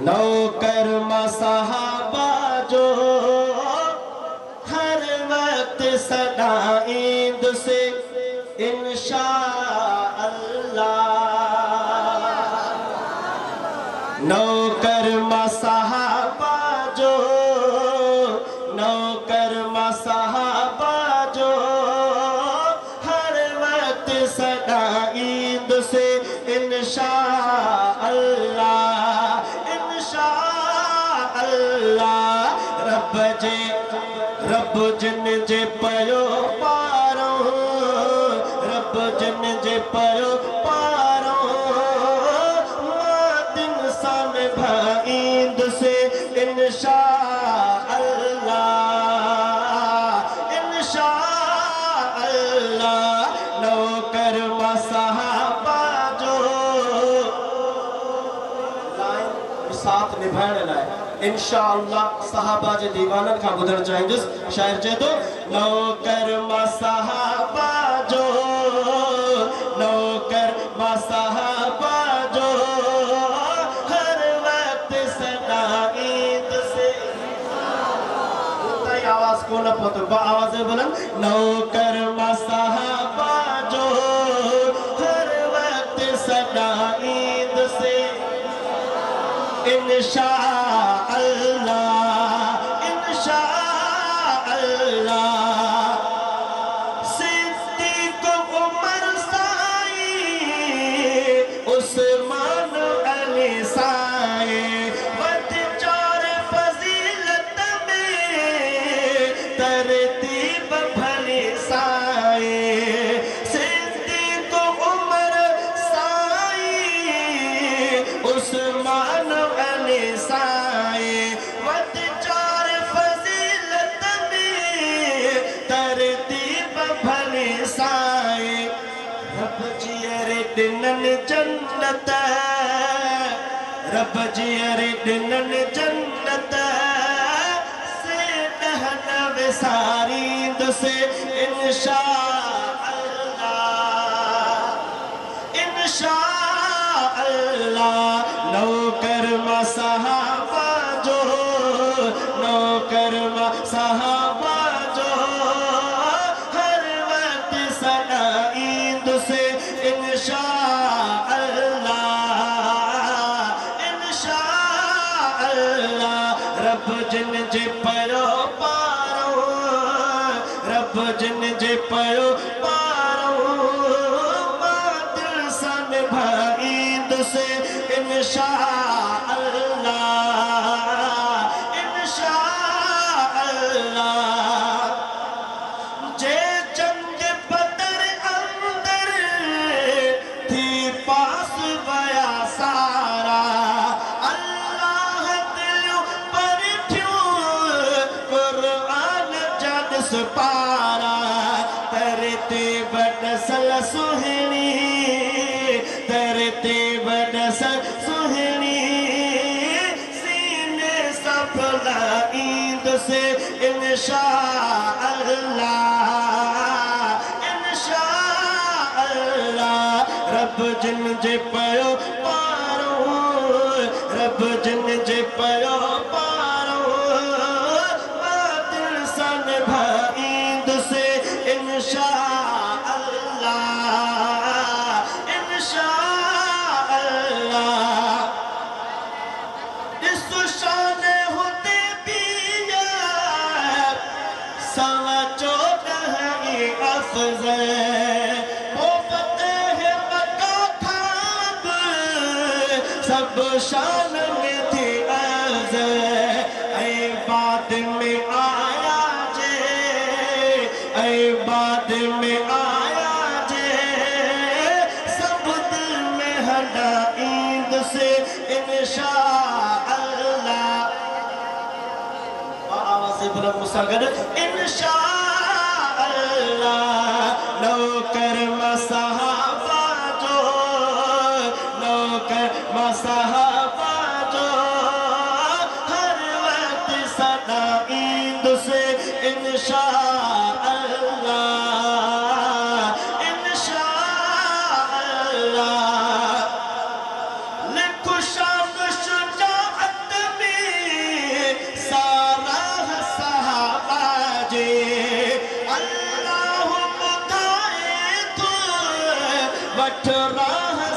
नौकर मसहाबा जो हर वक्त सदा ईद से इंशाअल्लाह। नौकर मसहाबा जो नौकर मसहाबा जो हर वक्त सदा ईद से इंशाअल्लाह इंशाअल्लाह। रब जिन जे पयो पारो रब जिन जे पयो पारो दिन सन भाईंद से इंशाअल्लाह इंशाअल्लाह। नौकर मसहाबा जो साथ निभाने लाए इंशाअल्लाह सहाबा जे दीवानन का गुजर चाहेंगे। शायर जे तो नौकर मसहाबा जो नौकर मसहाबा जो हर वक्त सदा ईद से आवाज को न पतो आवाज बुलंद। नौकर मसहाबा जो हर वक्त सदा ईद से इंशाअल्लाह इंशाअल्लाह। सिद्दीक़ उमर साई उस्मान अली साई वत चार फजीलत में तरतीब भली साई। सिद्दीक़ उमर साई उस्मान साए वत चार फजीलत में तरतीब भले साए। रब जियरे दिनन जन्नत रब जियरे दिनन जन्नत से दहन विसारीद से इंशाअल्लाह इंशाअल्लाह। नौकर मसहाबा जो नौकर मसहाबा जो हर वक्त सदा ईद से इंशाअल्लाह इंशाअल्लाह। रब जिन जे पयो पारो रब जिन जे पयो पारो दिल सन भाईंद से इंशाअल्लाह इंशाअल्लाह। जे जंग बदर अंदर थी पास वया सारा अल्लाह दिल पर ठ्यो कुरान जद पारा तरतीब नस्ल सुहनी तरतीब नस्ल सुहनी सीने सफला ईद से इंशाअल्लाह इंशाअल्लाह। रब जिन जे पयो पारो रब जिन जे पयो पारो दिल सन भाईंद से इंशाअल्लाह इंशाअल्लाह। इस शान होते पिया सवा 14 अफज़ल वो फतेह मक्का खाब सब शान में थी अज़ल। ऐ बाद में आया जे ऐ बाद में आया जे सब दिल में हदा ईद से इंशाअल्लाह। आवाज़ बुलंद मुसगर इंशाअल्लाह। नौकर मसहाबा जो नौकर मसहाबा जो हर वक्त सदा ईद से इंशाअल्लाह इंशाअल्लाह। लिखो शान शुजाअत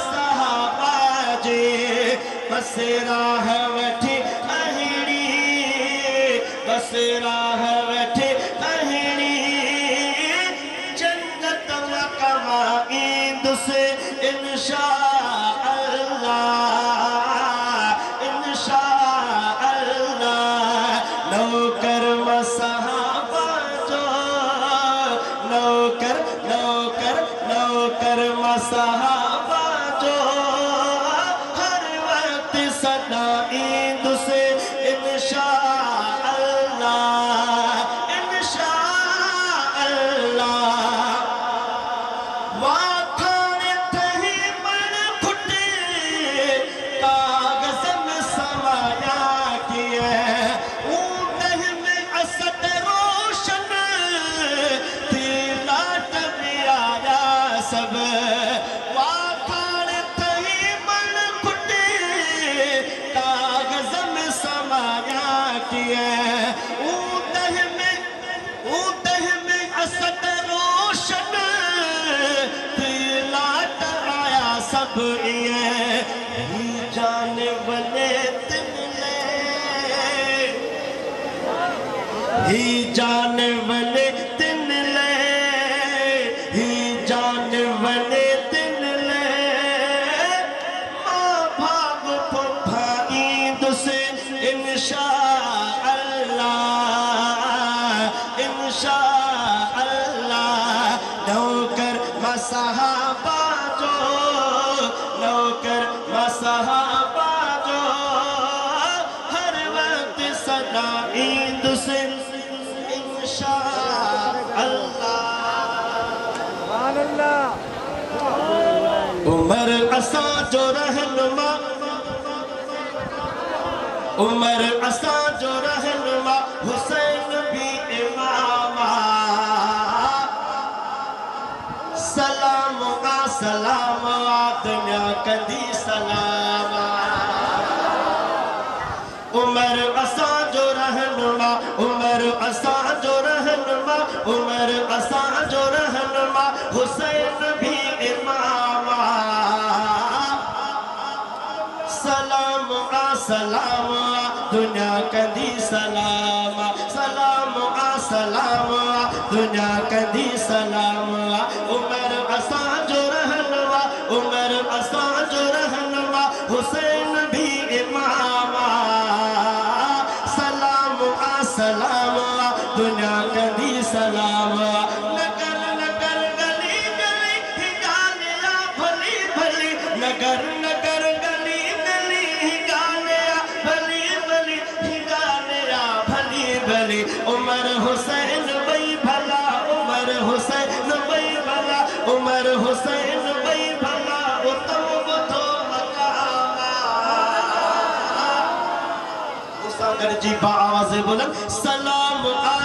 सहाबा जे बसेरा है वठी अहिड़ी बसेरा है वठी अहिड़ी जन्नत में कमाईंदुसि इंशाअल्लाह इंशाअल्लाह नौकर सहाबा जो नौकर नौकर नौकर सहाबा जो हर वक्त सदाईंदुसि इंशाअल्लाह इंशाअल्लाह वाखाने थही मन फुटे कागज में समाया किए ऊँदह में असद रोशन लाट भी आया सब वाखाने थही मन फुटे कागज में समाया किए ऊँदह में असद रोशन लाट आया सब ये ही जाने वाले तिमले ही जाने वाले तिमले ही जाने वाले तिमले माँ भाग फुफाईंदुसि इंशाअल्लाह इंशाअल्लाह नौकर सहाबा जो नौकर सहाबा जो हर वक्त सदाईंदुसि इंशाअल्लाह उमर असा जो रहनुमा उमर असा जो रहनुमा हुसैन भी इमामा सलाम आ दुनिया कंदी सलाम उमर असा जो रहनुमा उमर असा जो रहनुमा उमर असा जो रहनुमा हुसैन भी इमामा सलाम आ दुनिया कंदी सलाम सलाम आ दुनिया कंदी सलाम उमर असा जो रहनुमा उमर असा जो रहनुमा हुसैन भी इमामा सलाम आ दुनिया कंदी सलाम नगर नगर गली गली गालिया भली भली नगर नगर गली गली गालिया भली भली गालिया भली भली उमर हुसैन बई भला उमर हुसैन बई भला उमर हुसैन बई भला उत्तम बुधो मकामा मुसागर जी बाआवाज़ बुलंद सलाम आ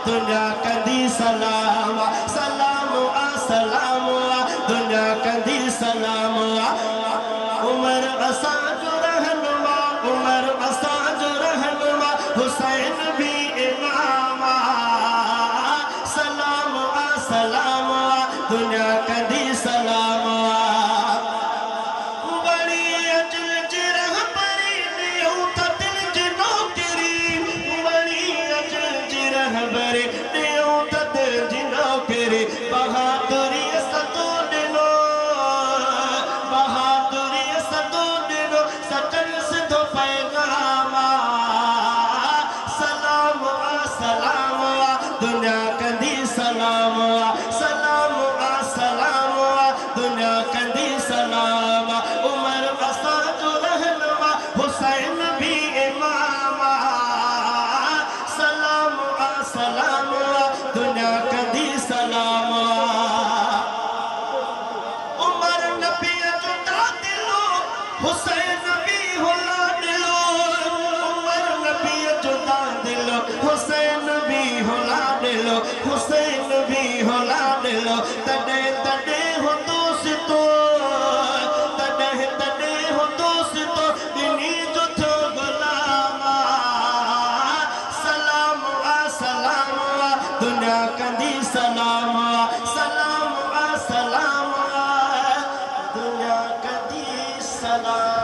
दुनिया कंदी सलाम सलाम आ दुनिया कंदी सलाम उमर असा जो रहनुमा उमर असा जो रहनुमा हुसैन भी इमामा सलाम आ दुनिया कंदी सलाम बड़ी अजल जिरह परी लियो ततिल जिनो किरी बड़ी अजल जिरह परी लियो ततिल जिनो किरी बहादुरी सतो दिनो बहादुरी सतो दिनो सचन सिधो पैगामा सलाम आ दुनिया कंदी सलाम सलाम आ दुनिया कंदी सलाम उमर असा जो रहनुमा हुसैन भी इमामा सलाम आ दुनिया कंदी सलाम उमर नबी जो दिलो हुसैन भी होला दिलो उमर नबी जो दिलो हुसैन भी होला दिलो हुसैन भी होला दिलो तडे तडे हो दोस्तो तडे तडे हो दोस्तो दिनी जो थो गुलामा सलाम आ दुनिया कंदी सलाम सलाम सलाम